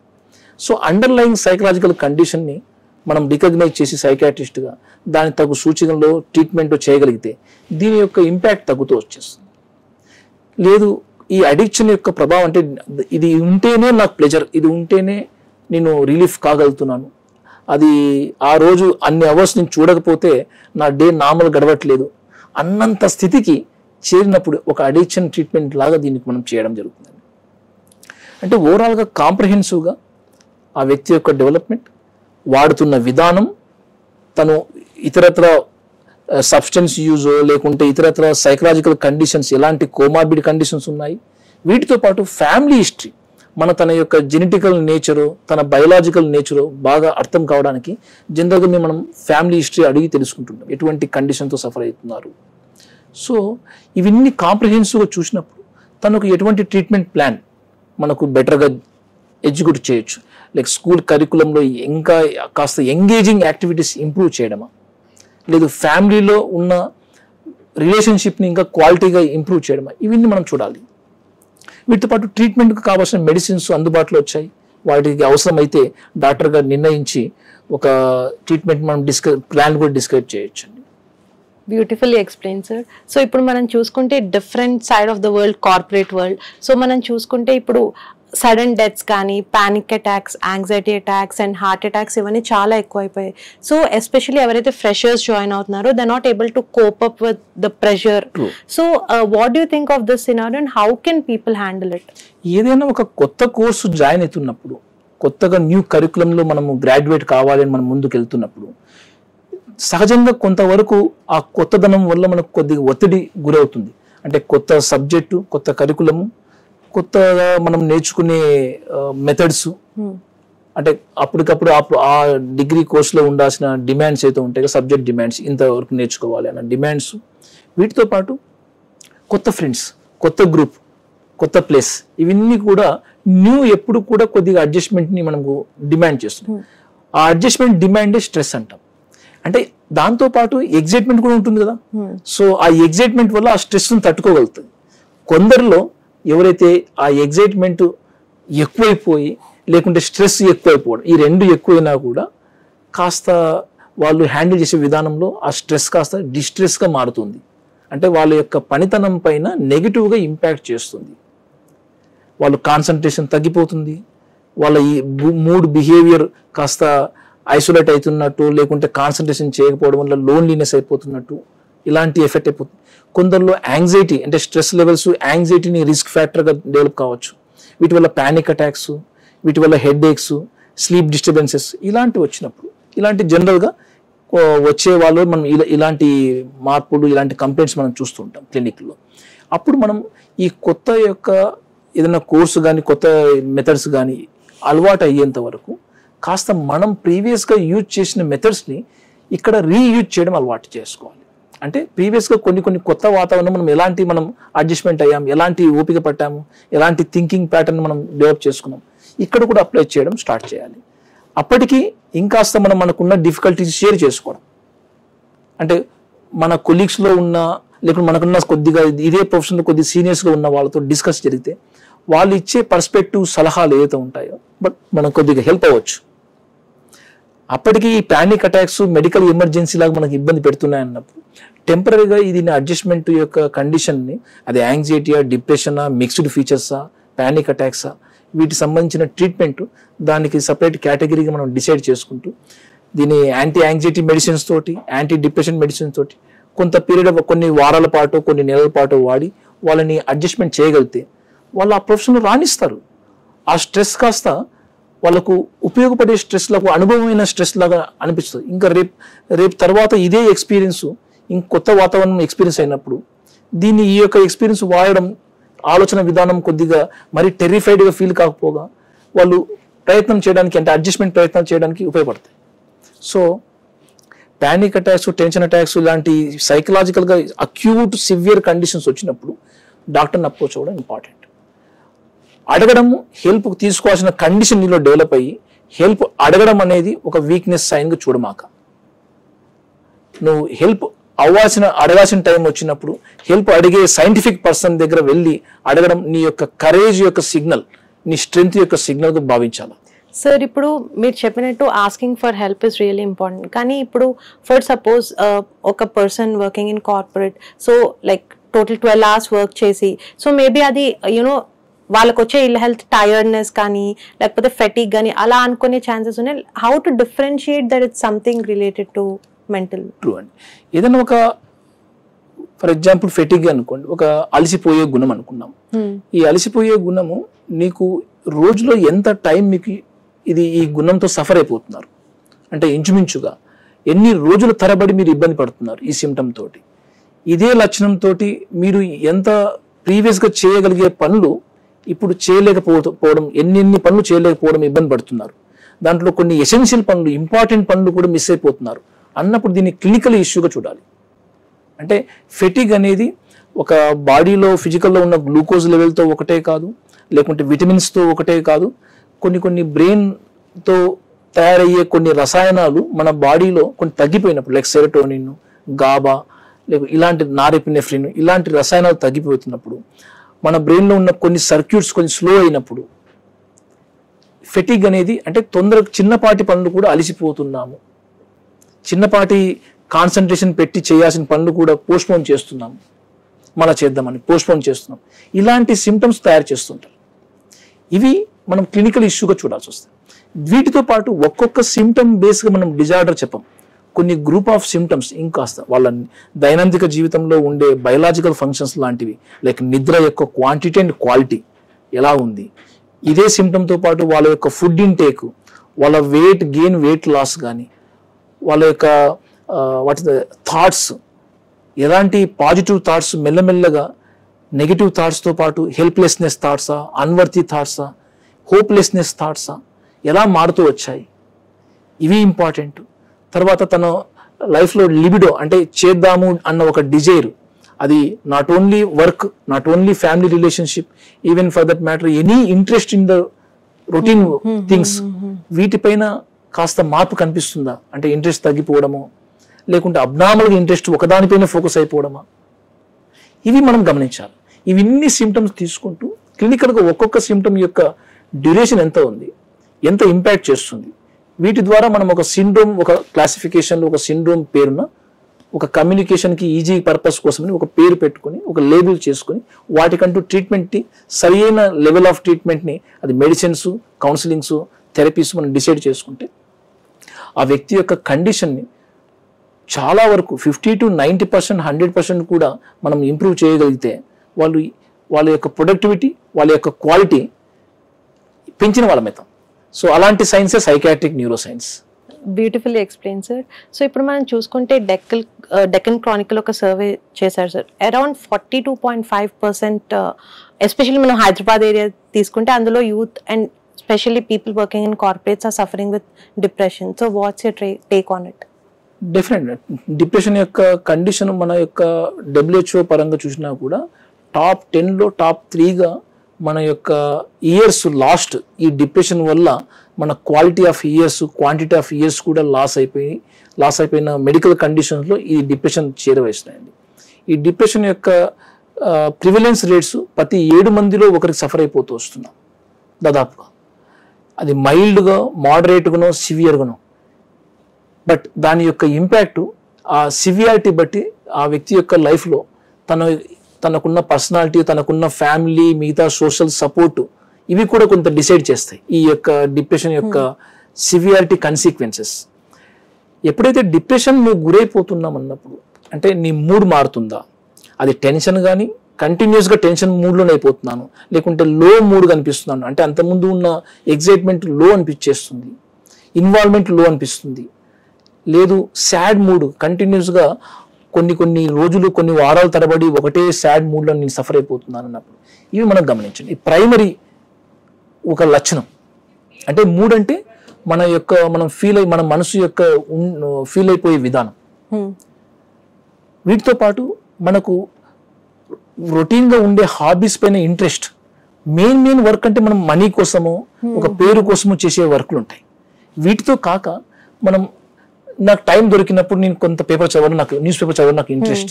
సో అండర్లయింగ్ సైకలాజికల్ కండిషన్ని మనం రికగ్నైజ్ చేసి సైకాట్రిస్ట్గా దాని తగు సూచనలో ట్రీట్మెంట్ చేయగలిగితే దీని యొక్క ఇంపాక్ట్ తగ్గుతూ వచ్చేస్తుంది. లేదు ఈ అడిక్షన్ యొక్క ప్రభావం అంటే ఇది ఉంటేనే నాకు ప్లెజర్, ఇది ఉంటేనే నేను రిలీఫ్ కాగలుగుతున్నాను, అది ఆ రోజు అన్ని అవర్స్ నేను చూడకపోతే నా డే నార్మల్ గడవట్లేదు అన్నంత స్థితికి చేరినప్పుడు ఒక అడిక్షన్ ట్రీట్మెంట్ లాగా దీనికి మనం చేయడం జరుగుతుంది. అంటే ఓవరాల్గా కాంప్రహెన్సివ్గా ఆ వ్యక్తి యొక్క డెవలప్మెంట్, వాడుతున్న విధానం, తను ఇతరత్ర సబ్స్టెన్స్ యూజ్ లేకుంటే ఇతరత్ర సైకలాజికల్ కండిషన్స్, ఎలాంటి కోమార్బిడ్ కండిషన్స్ ఉన్నాయి, వీటితో పాటు ఫ్యామిలీ హిస్టరీ, తన యొక్క జెనెటికల్ నేచరు, తన బయలాజికల్ నేచరు బాగా అర్థం కావడానికి జనరల్గా మనం ఫ్యామిలీ హిస్టరీ అడిగి తెలుసుకుంటుంటాం, ఎటువంటి కండిషన్తో సఫర్ అవుతున్నారు. సో ఇవన్నీ కాంప్రహెన్సివ్గా చూసినప్పుడు తనకు ఎటువంటి ట్రీట్మెంట్ ప్లాన్ మనకు బెటర్గా ఎగ్జిక్యూట్ చేయొచ్చు. లైక్ స్కూల్ కరికులంలో ఇంకా కాస్త ఎంగేజింగ్ యాక్టివిటీస్ ఇంప్రూవ్ చేయడమా, లేదు ఫ్యామిలీలో ఉన్న రిలేషన్షిప్ని ఇంకా క్వాలిటీగా ఇంప్రూవ్ చేయడమా, ఇవన్నీ మనం చూడాలి. వీటితో పాటు ట్రీట్మెంట్కి కావాల్సిన మెడిసిన్స్ అందుబాటులో వచ్చాయి, వాటికి అవసరమైతే డాక్టర్ గారు నిర్ణయించి ఒక ట్రీట్మెంట్ మనం ప్లాన్ కూడా డిస్క్రైబ్ చేయొచ్చండి. Beautifully explain sir. సో ఇప్పుడు మనం చూసుకుంటే different side of the world, corporate world, so మనం చూసుకుంటే ఇప్పుడు సడన్ డెత్స్ కానీ, panic attacks, anxiety attacks and heart attacks ఇవన్నీ చాలా ఎక్కువైపోయాయి. సో ఎస్పెషల్లీ ఎవరైతే ఫ్రెషర్స్ జాయిన్ అవుతున్నారో they not able to cope up with the pressure. So what do think of this scenario and how can people handle it? ఏదైనా ఒక కొత్త course join అవుతున్నప్పుడు, కొత్తగా న్యూ కరికులంలో మనము గ్రాడ్యుయేట్ కావాలని మనం ముందుకు వెళ్తున్నప్పుడు సహజంగా కొంతవరకు ఆ కొత్తదనం వల్ల మనకు కొద్దిగా ఒత్తిడి గురవుతుంది. అంటే కొత్త సబ్జెక్టు, కొత్త కరికులము, కొత్తగా మనం నేర్చుకునే మెథడ్స్, అంటే అప్పటికప్పుడు ఆ డిగ్రీ కోర్సులో ఉండాల్సిన డిమాండ్స్ అయితే ఉంటాయి, సబ్జెక్ట్ డిమాండ్స్, ఇంతవరకు నేర్చుకోవాలి అన్న డిమాండ్స్, వీటితో పాటు కొత్త ఫ్రెండ్స్, కొత్త గ్రూప్, కొత్త ప్లేస్, ఇవన్నీ కూడా ఎప్పుడు కూడా కొద్దిగా అడ్జస్ట్మెంట్ని మనకు డిమాండ్ చేస్తుంది. ఆ అడ్జస్ట్మెంట్ డిమాండే స్ట్రెస్ అంటాం. అంటే దాంతోపాటు ఎగ్జైట్మెంట్ కూడా ఉంటుంది కదా. సో ఆ ఎగ్జైట్మెంట్ వల్ల ఆ స్ట్రెస్ని తట్టుకోగలుగుతుంది. కొందరిలో ఎవరైతే ఆ ఎగ్జైట్మెంట్ ఎక్కువైపోయి లేకుంటే స్ట్రెస్ ఎక్కువైపోవడం, ఈ రెండు ఎక్కువైనా కూడా కాస్త వాళ్ళు హ్యాండిల్ చేసే విధానంలో ఆ స్ట్రెస్ కాస్త డిస్ట్రెస్గా మారుతుంది. అంటే వాళ్ళ యొక్క పనితనం పైన నెగిటివ్గా ఇంపాక్ట్ చేస్తుంది. వాళ్ళు కాన్సన్ట్రేషన్ తగ్గిపోతుంది, వాళ్ళ ఈ మూడ్ బిహేవియర్ కాస్త ఐసోలేట్ అవుతున్నట్టు, లేకుంటే కాన్సన్ట్రేషన్ చేయకపోవడం వల్ల లోన్లీనెస్ అయిపోతున్నట్టు, ఇలాంటి ఎఫెక్ట్ అయిపోతుంది. కొందరిలో యాంగ్జైటీ అంటే స్ట్రెస్ లెవెల్స్ యాంగ్జైటీని రిస్క్ ఫ్యాక్టర్గా డెవలప్ కావచ్చు. వీటి వల్ల ప్యానిక్ అటాక్స్, వీటి వల్ల హెడ్ ఏక్స్, స్లీప్ డిస్టర్బెన్సెస్ ఇలాంటివి వచ్చినప్పుడు, ఇలాంటి జనరల్గా వచ్చే వాళ్ళు మనం ఇలాంటి మార్పులు, ఇలాంటి కంప్లైంట్స్ మనం చూస్తుంటాం క్లినిక్లో. అప్పుడు మనం ఈ కొత్త యొక్క ఏదైనా కోర్సు కానీ కొత్త మెథడ్స్ కానీ అలవాటు అయ్యేంత వరకు కాస్త మనం ప్రీవియస్గా యూజ్ చేసిన మెథడ్స్ని ఇక్కడ రీయూజ్ చేయడం అలవాటు చేసుకోవాలి. అంటే ప్రీవియస్గా కొన్ని కొత్త వాతావరణం మనం అడ్జస్ట్మెంట్ అయ్యాం, ఎలాంటి ఓపిక పట్టాము, ఎలాంటి థింకింగ్ ప్యాటర్న్ మనం డెవలప్ చేసుకున్నాం, ఇక్కడ కూడా అప్లై చేయడం స్టార్ట్ చేయాలి. అప్పటికి ఇంకాస్త మనకున్న డిఫికల్టీస్ షేర్ చేసుకోవడం, అంటే మన కొలీగ్స్లో ఉన్న లేకుంటే మనకున్న కొద్దిగా ఇదే ప్రొఫెషన్లో కొద్ది సీనియర్స్గా ఉన్న వాళ్ళతో డిస్కస్ జరిగితే వాళ్ళు ఇచ్చే పర్స్పెక్టివ్ సలహాలు ఏదైతే ఉంటాయో బట్ మనం కొద్దిగా హెల్ప్ అవ్వచ్చు. అప్పటికి ఈ ప్యానిక్ అటాక్స్ మెడికల్ ఎమర్జెన్సీ లాగా మనకు ఇబ్బంది పెడుతున్నాయి అన్నప్పుడు టెంపరీగా ఇది అడ్జస్ట్మెంట్ యొక్క కండిషన్ని, అది యాంగ్జైటీయా, డిప్రెషనా, మిక్స్డ్ ఫీచర్సా, ప్యానిక్ అటాక్సా, వీటికి సంబంధించిన ట్రీట్మెంట్ దానికి సపరేట్ కేటగిరీగా మనం డిసైడ్ చేసుకుంటూ దీని యాంటీ యాంగ్జైటీ మెడిసిన్స్ తోటి, యాంటీ డిప్రెషన్ మెడిసిన్స్ తోటి కొంత పీరియడ్ కొన్ని వారాల పాటు కొన్ని నెలల పాటు వాడి వాళ్ళని అడ్జస్ట్మెంట్ చేయగలిగితే వాళ్ళు ఆ ప్రొఫెషన్లో రాణిస్తారు. ఆ స్ట్రెస్ కాస్త వాళ్ళకు ఉపయోగపడే స్ట్రెస్ లాగా, అనుభవమైన స్ట్రెస్ లాగా అనిపిస్తుంది. ఇంకా రేపు తర్వాత ఇదే ఎక్స్పీరియన్స్ ఇంకొత్త వాతావరణం ఎక్స్పీరియన్స్ అయినప్పుడు ఈ యొక్క ఎక్స్పీరియన్స్ వాడడం, ఆలోచన విధానం కొద్దిగా మరీ టెర్రిఫైడ్గా ఫీల్ కాకపోగా వాళ్ళు ప్రయత్నం చేయడానికి, అంటే అడ్జస్ట్మెంట్ ప్రయత్నం చేయడానికి ఉపయోగపడతాయి. So panic attacks, tension attacks ఇలాంటి సైకలాజికల్గా అక్యూట్ సివియర్ కండిషన్స్ వచ్చినప్పుడు డాక్టర్ని అప్రోచ్ అవ్వడం ఇంపార్టెంట్. అడగడము, హెల్ప్ తీసుకోవాల్సిన కండిషన్ నీలో డెవలప్ అయ్యి హెల్ప్ అడగడం అనేది ఒక వీక్నెస్ సైన్గా చూడమాక. నువ్వు హెల్ప్ అడగాల్సిన టైం వచ్చినప్పుడు హెల్ప్ అడిగే సైంటిఫిక్ పర్సన్ దగ్గర వెళ్ళి అడగడం నీ యొక్క కరేజ్ యొక్క సిగ్నల్, నీ స్ట్రెంగ్త్ యొక్క సిగ్నల్గా భావించాలి. సార్, ఇప్పుడు మీరు చెప్పినట్టు asking for help is really important. కానీ ఇప్పుడు ఫర్ సపోజ్ ఒక person working in corporate, so like total 12 hours work చేసి, సో మేబీ అది వాళ్ళకి వచ్చే ఇల్ హెల్త్ టైర్డ్నెస్ కానీ లేకపోతే ఫెటిక్ కానీ అలా అనుకునే ఛాన్సెస్ ఉన్నాయి. How to differentiate that it's something related to mental? True అండి. ఏదైనా ఒక ఫర్ ఎగ్జాంపుల్ ఫెటిక్ అనుకోండి, ఒక అలసిపోయే గుణం అనుకున్నాం. ఈ అలసిపోయే గుణము నీకు రోజులో ఎంత టైం మీకు ఈ గుణంతో సఫర్ అయిపోతున్నారు అంటే ఇంచుమించుగా ఎన్ని రోజుల తరబడి మీరు ఇబ్బంది పడుతున్నారు ఈ సిమ్టమ్ తోటి. ఇదే లక్షణంతో మీరు ఎంత ప్రీవియస్గా చేయగలిగే పనులు ఇప్పుడు చేయలేకపోవడం, ఎన్ని పనులు చేయలేకపోవడం ఇబ్బంది పడుతున్నారు. దాంట్లో కొన్ని ఎసెన్షియల్ పనులు, ఇంపార్టెంట్ పనులు కూడా మిస్ అయిపోతున్నారు అన్నప్పుడు దీన్ని క్లినికల్ ఇష్యూగా చూడాలి. అంటే ఫెటిగ్ అనేది ఒక బాడీలో ఫిజికల్లో ఉన్న గ్లూకోజ్ లెవెల్తో ఒకటే కాదు, లేకుంటే విటమిన్స్తో ఒకటే కాదు, కొన్ని బ్రెయిన్తో తయారయ్యే కొన్ని రసాయనాలు మన బాడీలో కొన్ని తగ్గిపోయినప్పుడు, లైక్ సెరటోనిన్, గాబా, లేక ఇలాంటి నారెపినెఫ్రిన్ ఇలాంటి రసాయనాలు తగ్గిపోతున్నప్పుడు, మన బ్రెయిన్లో ఉన్న కొన్ని సర్క్యూట్స్ కొంచెం స్లో అయినప్పుడు ఫెటిగ్ అనేది, అంటే తొందరగా చిన్నపాటి పనులు కూడా అలసిపోతున్నాము, చిన్నపాటి కాన్సన్ట్రేషన్ పెట్టి చేయాల్సిన పనులు కూడా పోస్ట్పోన్ చేస్తున్నాము, మళ్ళీ చేద్దామని పోస్ట్పోన్ చేస్తున్నాం, ఇలాంటి సిమ్టమ్స్ తయారు చేస్తుంటారు. ఇవి మనం క్లినికల్ ఇష్యూగా చూడాల్సి వస్తుంది. వీటితో పాటు ఒక్కొక్క సిమ్టమ్ బేస్గా మనం డిజార్డర్ చెప్పం, కొన్ని గ్రూప్ ఆఫ్ సిమ్టమ్స్ ఇంకాస్త వాళ్ళ దైనందిక జీవితంలో ఉండే బయలాజికల్ ఫంక్షన్స్ లాంటివి, లైక్ నిద్ర యొక్క క్వాంటిటీ అండ్ క్వాలిటీ ఎలా ఉంది, ఇదే సిమ్టమ్తో పాటు వాళ్ళ యొక్క ఫుడ్ ఇంటేక్, వాళ్ళ వెయిట్ గెయిన్, వెయిట్ లాస్ కానీ, వాళ్ళ యొక్క థాట్స్, ఎలాంటి పాజిటివ్ థాట్స్ మెల్లమెల్లగా నెగిటివ్ థాట్స్తో పాటు హెల్ప్లెస్నెస్ థాట్సా, అన్వర్తి థాట్సా, హోప్లెస్నెస్ థాట్సా ఎలా మారుతూ వచ్చాయి, ఇవి ఇంపార్టెంట్. తర్వాత తన లైఫ్లో లిబిడో అంటే చేద్దాము అన్న ఒక డిజైర్, అది not only work, not only family relationship, even for that matter any interest in the routine things, వీటిపైన కాస్త మార్పు కనిపిస్తుందా, అంటే ఇంట్రెస్ట్ తగ్గిపోవడమో లేకుంటే అబ్నార్మల్గా ఇంట్రెస్ట్ ఒకదానిపైన ఫోకస్ అయిపోవడమా, ఇవి మనం గమనించాలి. ఇవన్నీ సిమ్టమ్స్ తీసుకుంటూ క్లినికల్గా ఒక్కొక్క సిమ్టమ్ యొక్క డ్యూరేషన్ ఎంత ఉంది, ఎంత ఇంపాక్ట్ చేస్తుంది, వీటి ద్వారా మనం ఒక సిండ్రోమ్, ఒక క్లాసిఫికేషన్లో ఒక సిండ్రోమ్ పేరున ఒక కమ్యూనికేషన్కి ఈజీ పర్పస్ కోసమని ఒక పేరు పెట్టుకొని ఒక లేబుల్ చేసుకొని వాటికంటూ ట్రీట్మెంట్ని సరైన లెవెల్ ఆఫ్ ట్రీట్మెంట్ని అది మెడిసిన్స్, కౌన్సిలింగ్స్, థెరపీస్ మనం డిసైడ్ చేసుకుంటే ఆ వ్యక్తి యొక్క కండిషన్ని చాలా వరకు 50 to 90%, 100% కూడా మనం ఇంప్రూవ్ చేయగలిగితే వాళ్ళ యొక్క ప్రొడక్టివిటీ, వాళ్ళ యొక్క క్వాలిటీ పెంచిన వాళ్ళమవుతాం. సో అలాంటి సైన్సే psychiatric neuro science. Beautifully explain sir. So ఇప్పుడు మనం చూసుకుంటే డెక్కన్ క్రానికల్ ఒక సర్వే చేశారు సార్. అరౌండ్ 42.5%, ఎస్పెషల్లీ మనం హైదరాబాద్ ఏరియా తీసుకుంటే అందులో youth and specially people working in corporates are suffering with depression. So what's your take on it? డెఫినెట్గా డిప్రెషన్ యొక్క కండిషన్ మన యొక్క WHO పరంగా చూసినా కూడా టాప్ 10లో టాప్ 3గా మన యొక్క ఇయర్స్ లాస్ట్ ఈ డిప్రెషన్ వల్ల మన quality of years, quantity of years కూడా లాస్ అయిపోయిన మెడికల్ కండిషన్స్లో ఈ డిప్రెషన్ చేరవేసినాయండి. ఈ డిప్రెషన్ యొక్క ప్రివిలెన్స్ రేట్స్ ప్రతి 7 మందిలో ఒకరికి సఫర్ అయిపోతూ వస్తున్నాం దాదాపుగా. అది మైల్డ్గా, మోడరేట్గానో, సివియర్గానో. బట్ దాని యొక్క ఇంపాక్ట్ ఆ సివియారిటీ బట్టి ఆ వ్యక్తి యొక్క లైఫ్లో తనకున్న పర్సనాలిటీ, తనకున్న ఫ్యామిలీ, మిగతా సోషల్ సపోర్ట్ ఇవి కూడా కొంత డిసైడ్ చేస్తాయి ఈ యొక్క డిప్రెషన్ యొక్క సివియారిటీ కన్సిక్వెన్సెస్. ఎప్పుడైతే డిప్రెషన్ నువ్వు గురైపోతున్నాం అన్నప్పుడు అంటే నీ మూడ్ మారుతుందా, అది టెన్షన్ కానీ కంటిన్యూస్గా టెన్షన్ మూడ్లోనే అయిపోతున్నాను, లేకుంటే లో మూడ్ కనిపిస్తున్నాను అంటే అంతకుముందు ఉన్న ఎగ్జైట్మెంట్ లో అనిపించేస్తుంది, ఇన్వాల్వ్మెంట్ లో అనిపిస్తుంది, లేదు సాడ్ మూడ్ కంటిన్యూస్గా కొన్ని రోజులు, కొన్ని వారాల తరబడి ఒకటే సాడ్ మూడ్లో నేను సఫర్ అయిపోతున్నాను అన్నప్పుడు ఇవి మనం గమనించండి. ఈ ప్రైమరీ ఒక లక్షణం అంటే మూడ్ అంటే మనం మన మనసు యొక్క ఫీల్ అయిపోయే విధానం. వీటితో పాటు మనకు రొటీన్గా ఉండే హాబీస్ పైన ఇంట్రెస్ట్, మెయిన్ వర్క్ అంటే మనం మనీ కోసమో ఒక పేరు కోసమో చేసే వర్క్లు ఉంటాయి. వీటితో కాక నాకు టైం దొరికినప్పుడు నేను కొంత పేపర్ చదవడం, నాకు న్యూస్ పేపర్ చదవడం నాకు ఇంట్రెస్ట్,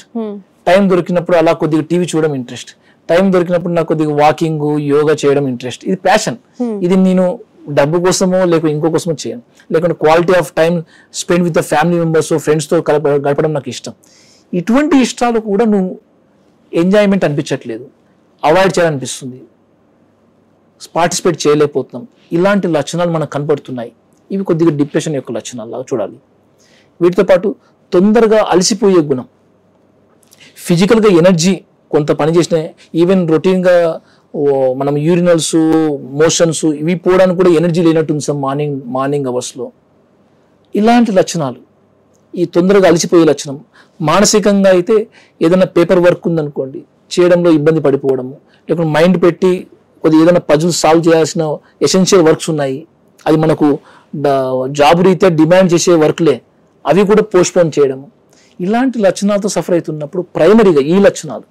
టైం దొరికినప్పుడు అలా కొద్దిగా టీవీ చూడడం ఇంట్రెస్ట్, టైం దొరికినప్పుడు నాకు కొద్దిగా వాకింగ్, యోగా చేయడం ఇంట్రెస్ట్. ఇది ప్యాషన్. ఇది నేను డబ్బు కోసమో లేక ఇంకో కోసమో చేయను, లేకుంటే quality of time spend with the family members, ఫ్రెండ్స్తో గడపడం నాకు ఇష్టం. ఇటువంటి ఇష్టాలు కూడా నువ్వు ఎంజాయ్మెంట్ అనిపించట్లేదు, అవాయిడ్ చేయాలనిపిస్తుంది, పార్టిసిపేట్ చేయలేకపోతున్నాం. ఇలాంటి లక్షణాలు మనకు కనపడుతున్నాయి. ఇవి కొద్దిగా డిప్రెషన్ యొక్క లక్షణాలు చూడాలి. వీటితో పాటు తొందరగా అలసిపోయే గుణం, ఫిజికల్గా ఎనర్జీ కొంత పని చేసిన, ఈవెన్ రొటీన్గా మనం యూరినల్స్, మోషన్స్ ఇవి పోవడానికి కూడా ఎనర్జీ లేనట్టు ఉంది సార్ మార్నింగ్ అవర్స్లో. ఇలాంటి లక్షణాలు, ఈ తొందరగా అలసిపోయే లక్షణం. మానసికంగా అయితే ఏదైనా పేపర్ వర్క్ ఉందనుకోండి, చేయడంలో ఇబ్బంది పడిపోవడము, లేకుంటే మైండ్ పెట్టి కొద్దిగా ఏదైనా పజిల్ సాల్వ్ చేయాల్సిన ఎసెన్షియల్ వర్క్స్ ఉన్నాయి, అది మనకు జాబ్ రీత్యా డిమాండ్ చేసే వర్క్లే, అవి కూడా పోస్ట్పోన్ చేయడము. ఇలాంటి లక్షణాలతో సఫర్ అవుతున్నప్పుడు ప్రైమరీగా ఈ లక్షణాలు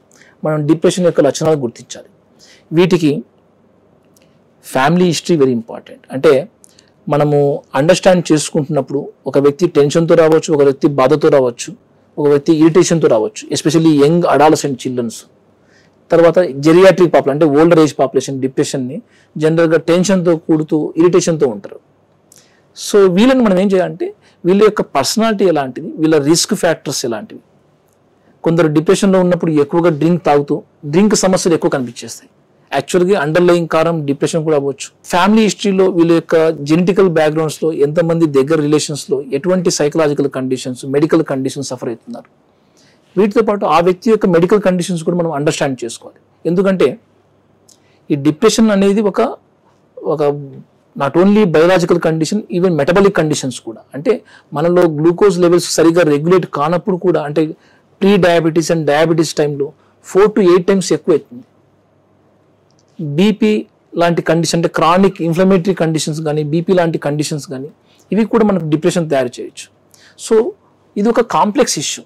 మనం డిప్రెషన్ యొక్క లక్షణాలు గుర్తించాలి. వీటికి ఫ్యామిలీ హిస్టరీ వెరీ ఇంపార్టెంట్. అంటే మనము అండర్స్టాండ్ చేసుకుంటున్నప్పుడు ఒక వ్యక్తి టెన్షన్తో రావచ్చు, ఒక వ్యక్తి బాధతో రావచ్చు, ఒక వ్యక్తి ఇరిటేషన్తో రావచ్చు, ఎస్పెషల్లీ యంగ్ అడాలసెంట్ చిల్డ్రన్స్. తర్వాత జెరియాట్రిక్ పాపులేషన్ అంటే ఓల్డర్ ఏజ్ పాపులేషన్ డిప్రెషన్ని జనరల్గా టెన్షన్తో కూడుతూ ఇరిటేషన్తో ఉంటారు. సో వీళ్ళని మనం ఏం చేయాలంటే వీళ్ళ యొక్క పర్సనాలిటీ ఎలాంటిది, వీళ్ళ రిస్క్ ఫ్యాక్టర్స్ ఎలాంటివి. కొందరు డిప్రెషన్లో ఉన్నప్పుడు ఎక్కువగా డ్రింక్ సమస్యలు ఎక్కువ కనిపించేస్తాయి. యాక్చువల్గా అండర్లయింగ్ కారణం డిప్రెషన్ కూడా అవ్వచ్చు. ఫ్యామిలీ హిస్టరీలో వీళ్ళ యొక్క జెనెటికల్ బ్యాక్గ్రౌండ్స్లో ఎంతమంది దగ్గర రిలేషన్స్లో ఎటువంటి psychological conditions, medical conditions suffer అవుతున్నారు. వీటితో పాటు ఆ వ్యక్తి యొక్క మెడికల్ కండిషన్స్ కూడా మనం అండర్స్టాండ్ చేసుకోవాలి. ఎందుకంటే ఈ డిప్రెషన్ అనేది ఒక not only biological condition, even metabolic conditions కూడా. అంటే మనలో గ్లూకోజ్ లెవెల్స్ సరిగా రెగ్యులేట్ కానప్పుడు కూడా, అంటే ప్రీ డయాబెటీస్ అండ్ డయాబెటీస్ టైంలో 4 to 8 times ఎక్కువ అవుతుంది. బీపీ లాంటి కండిషన్ అంటే క్రానిక్ ఇన్ఫ్లమేటరీ కండిషన్స్ కానీ, బీపీ లాంటి కండిషన్స్ కానీ ఇవి కూడా మనకు డిప్రెషన్ తయారు చేయొచ్చు. సో ఇది ఒక కాంప్లెక్స్ ఇష్యూ.